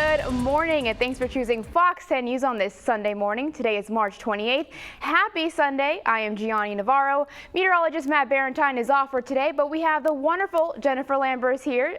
Good morning, and thanks for choosing Fox 10 News on this Sunday morning. Today is March 28th. Happy Sunday. I am Gianni Navarro. Meteorologist Matt Barentine is off for today, but we have the wonderful Jennifer Lambers here.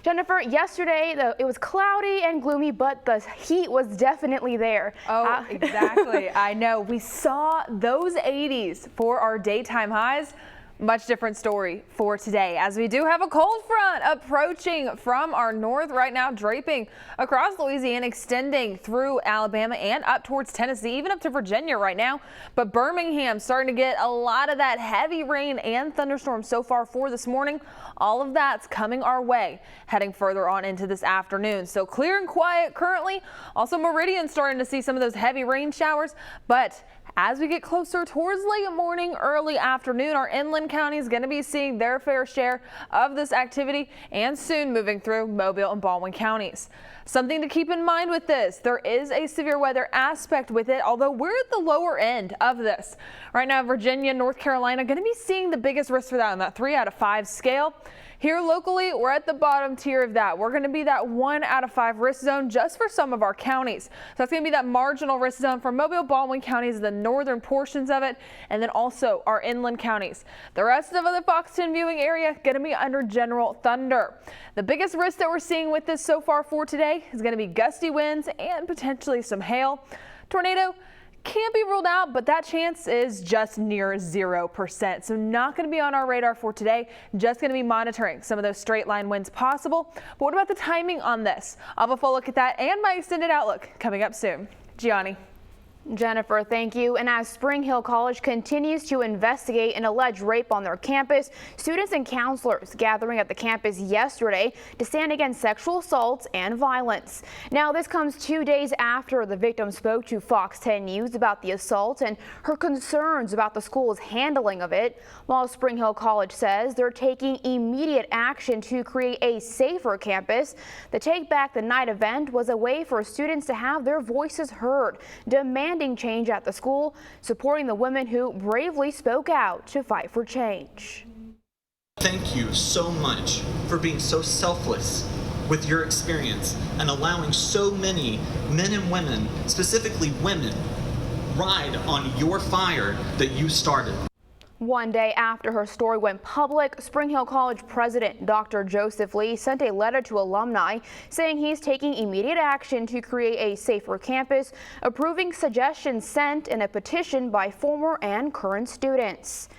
Jennifer, yesterday it was cloudy and gloomy, but the heat was definitely there. Oh, exactly. I know. We saw those 80s for our daytime highs. Much different story for today, as we do have a cold front approaching from our north right now, draping across Louisiana, extending through Alabama and up towards Tennessee, even up to Virginia right now. But Birmingham starting to get a lot of that heavy rain and thunderstorms so far for this morning. All of that's coming our way heading further on into this afternoon. So clear and quiet currently. Also Meridian starting to see some of those heavy rain showers, but as we get closer towards late morning, early afternoon, our inland counties going to be seeing their fair share of this activity, and soon moving through Mobile and Baldwin counties. Something to keep in mind with this, there is a severe weather aspect with it, although we're at the lower end of this. Right now, Virginia, North Carolina going to be seeing the biggest risk for that on that 3 out of 5 scale. Here locally, we're at the bottom tier of that. We're going to be that 1 out of 5 risk zone just for some of our counties. So that's going to be that marginal risk zone for Mobile, Baldwin counties, the northern portions of it, and then also our inland counties. The rest of the Fox 10 viewing area going to be under general thunder. The biggest risk that we're seeing with this so far for today is going to be gusty winds and potentially some hail. Tornado can't be ruled out, but that chance is just near 0%. So not going to be on our radar for today. Just going to be monitoring some of those straight line winds possible. But what about the timing on this? I'll have a full look at that and my extended outlook coming up soon. Gianni. Jennifer, thank you. And as Spring Hill College continues to investigate an alleged rape on their campus, students and counselors gathering at the campus yesterday to stand against sexual assaults and violence. Now, this comes 2 days after the victim spoke to Fox 10 News about the assault and her concerns about the school's handling of it. While Spring Hill College says they're taking immediate action to create a safer campus, the Take Back the Night event was a way for students to have their voices heard, demanding change at the school, supporting the women who bravely spoke out to fight for change. Thank you so much for being so selfless with your experience and allowing so many men and women, specifically women, ride on your fire that you started. One day after her story went public, Spring Hill College President Dr. Joseph Lee sent a letter to alumni saying he's taking immediate action to create a safer campus, approving suggestions sent in a petition by former and current students.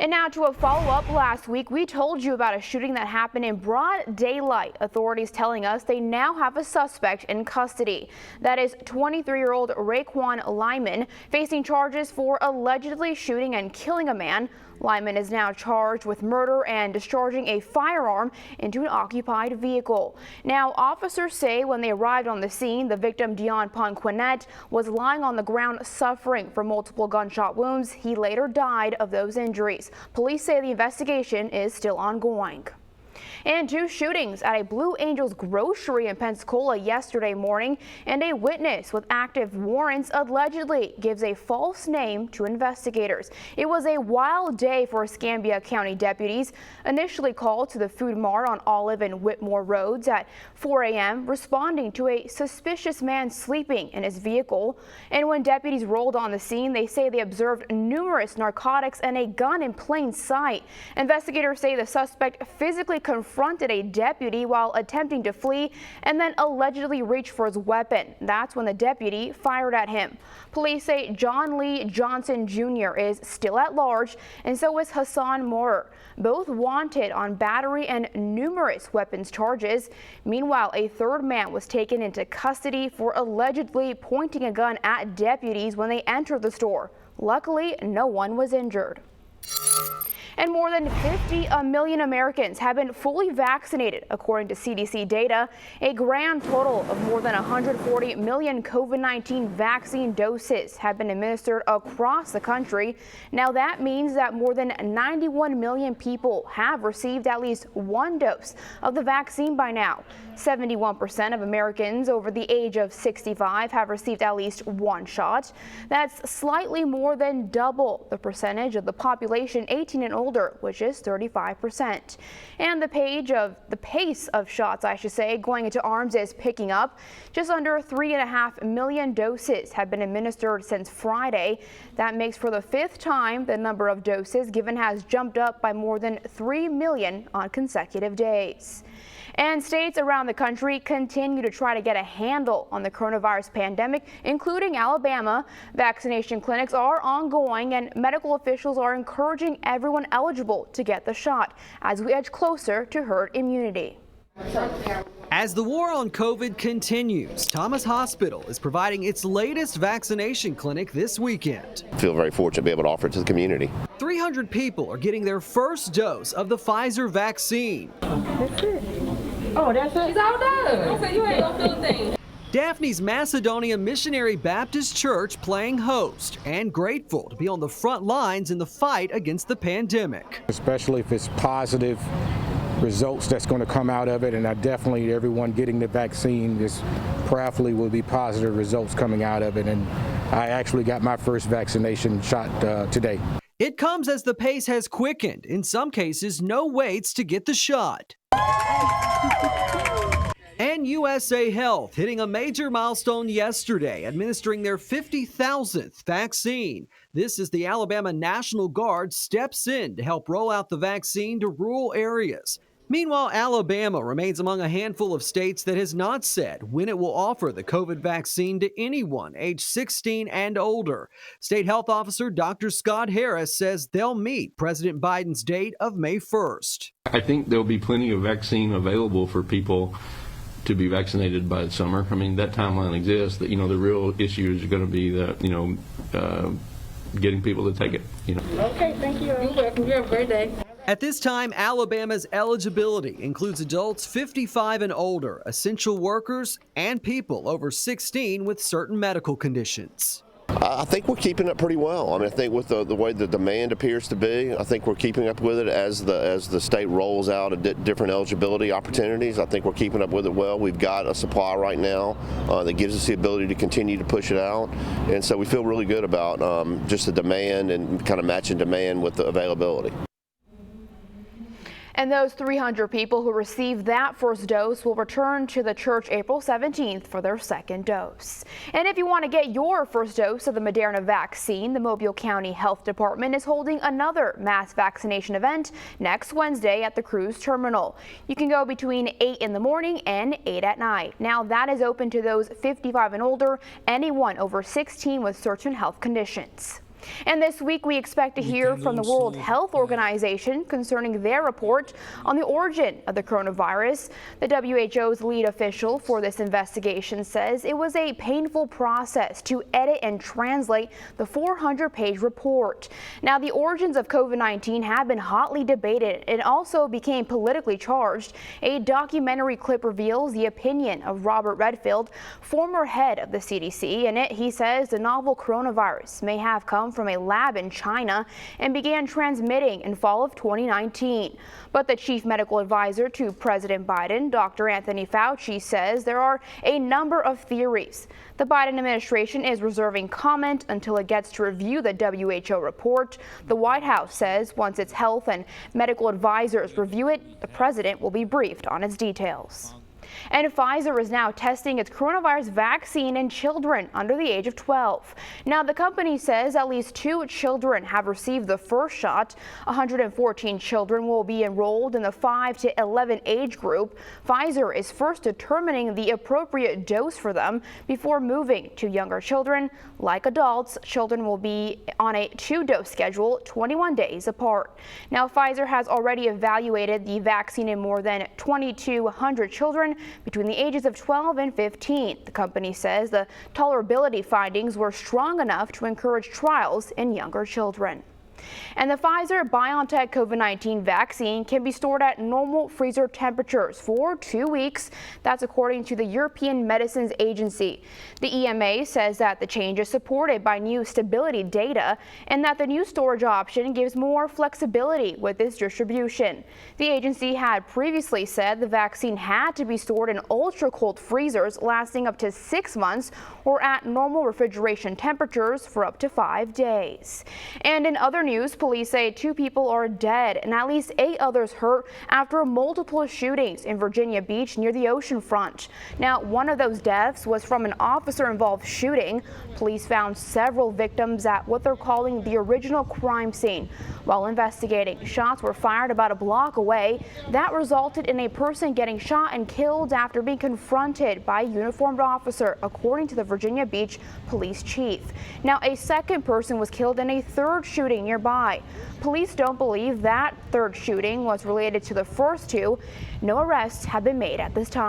And now to a follow-up. Last week, we told you about a shooting that happened in broad daylight. Authorities telling us they now have a suspect in custody. That is 23-year-old Raekwon Lyman, facing charges for allegedly shooting and killing a man. Lyman is now charged with murder and discharging a firearm into an occupied vehicle. Now, officers say when they arrived on the scene, the victim, Dion Ponquinet, was lying on the ground suffering from multiple gunshot wounds. He later died of those injuries. Police say the investigation is still ongoing. And 2 shootings at a Blue Angels grocery in Pensacola yesterday morning, and a witness with active warrants allegedly gives a false name to investigators. It was a wild day for Escambia County deputies, initially called to the Food Mart on Olive and Whitmore roads at 4 a.m., responding to a suspicious man sleeping in his vehicle. And when deputies rolled on the scene, they say they observed numerous narcotics and a gun in plain sight. Investigators say the suspect physically confronted a deputy while attempting to flee and then allegedly reached for his weapon. That's when the deputy fired at him. Police say John Lee Johnson Jr. is still at large, and so is Hassan Moorer, both wanted on battery and numerous weapons charges. Meanwhile, a third man was taken into custody for allegedly pointing a gun at deputies when they entered the store. Luckily, no one was injured. And more than 50 million Americans have been fully vaccinated, according to CDC data. A grand total of more than 140 million COVID-19 vaccine doses have been administered across the country. Now that means that more than 91 million people have received at least one dose of the vaccine by now. 71% of Americans over the age of 65 have received at least one shot. That's slightly more than double the percentage of the population 18 and older older, which is 35%. And the pace of shots, going into arms is picking up. Just under 3.5 million doses have been administered since Friday. That makes for the 5th time the number of doses given has jumped up by more than 3 million on consecutive days. And states around the country continue to try to get a handle on the coronavirus pandemic, including Alabama. Vaccination clinics are ongoing, and medical officials are encouraging everyone eligible to get the shot as we edge closer to herd immunity. As the war on COVID continues, Thomas Hospital is providing its latest vaccination clinic this weekend. I feel very fortunate to be able to offer it to the community. 300 people are getting their first dose of the Pfizer vaccine. That's it. Oh, that's it? She's all done. So you ain't gonna feel a thing. Daphne's Macedonia Missionary Baptist Church playing host and grateful to be on the front lines in the fight against the pandemic. Especially if it's positive results that's going to come out of it, and I definitely, everyone getting the vaccine is prayerfully will be positive results coming out of it, and I actually got my first vaccination shot today. It comes as the pace has quickened, in some cases no waits to get the shot. And USA Health hitting a major milestone yesterday, administering their 50,000th vaccine. This is the Alabama National Guard steps in to help roll out the vaccine to rural areas. Meanwhile, Alabama remains among a handful of states that has not said when it will offer the COVID vaccine to anyone age 16 and older. State Health Officer Dr. Scott Harris says they'll meet President Biden's date of May 1st. I think there'll be plenty of vaccine available for people to be vaccinated by the summer. I mean, that timeline exists. That, the real issue is going to be getting people to take it. Okay, thank you. You're welcome. You have a great day. At this time, Alabama's eligibility includes adults 55 and older, essential workers, and people over 16 with certain medical conditions. I think we're keeping up pretty well. I mean, I think with the way the demand appears to be, I think we're keeping up with it as the state rolls out different eligibility opportunities. I think we're keeping up with it well. We've got a supply right now that gives us the ability to continue to push it out, and so we feel really good about just the demand and kind of matching demand with the availability. And those 300 people who received that first dose will return to the church April 17th for their second dose. And if you want to get your first dose of the Moderna vaccine, the Mobile County Health Department is holding another mass vaccination event next Wednesday at the cruise terminal. You can go between 8 in the morning and 8 at night. Now that is open to those 55 and older, anyone over 16 with certain health conditions. And this week we expect to hear from the World Health Organization concerning their report on the origin of the coronavirus. The WHO's lead official for this investigation says it was a painful process to edit and translate the 400-page report. Now, the origins of COVID-19 have been hotly debated and also became politically charged. A documentary clip reveals the opinion of Robert Redfield, former head of the CDC. In it, he says the novel coronavirus may have come from a lab in China and began transmitting in fall of 2019. But the chief medical advisor to President Biden, Dr. Anthony Fauci, says there are a number of theories. The Biden administration is reserving comment until it gets to review the WHO report. The White House says once its health and medical advisors review it, the president will be briefed on its details. And Pfizer is now testing its coronavirus vaccine in children under the age of 12. Now, the company says at least 2 children have received the first shot. 114 children will be enrolled in the 5 to 11 age group. Pfizer is first determining the appropriate dose for them before moving to younger children. Like adults, children will be on a 2-dose schedule 21 days apart. Now, Pfizer has already evaluated the vaccine in more than 2,200 children between the ages of 12 and 15. The company says the tolerability findings were strong enough to encourage trials in younger children. And the Pfizer-BioNTech COVID-19 vaccine can be stored at normal freezer temperatures for 2 weeks. That's according to the European Medicines Agency. The EMA says that the change is supported by new stability data and that the new storage option gives more flexibility with its distribution. The agency had previously said the vaccine had to be stored in ultra-cold freezers lasting up to 6 months or at normal refrigeration temperatures for up to 5 days. And in other news, police say 2 people are dead and at least 8 others hurt after multiple shootings in Virginia Beach near the oceanfront. Now, one of those deaths was from an officer-involved shooting. Police found several victims at what they're calling the original crime scene. While investigating, shots were fired about a block away. That resulted in a person getting shot and killed after being confronted by a uniformed officer, according to the Virginia Beach police chief. Now, a second person was killed in a third shooting nearby. Police don't believe that third shooting was related to the first 2. No arrests have been made at this time.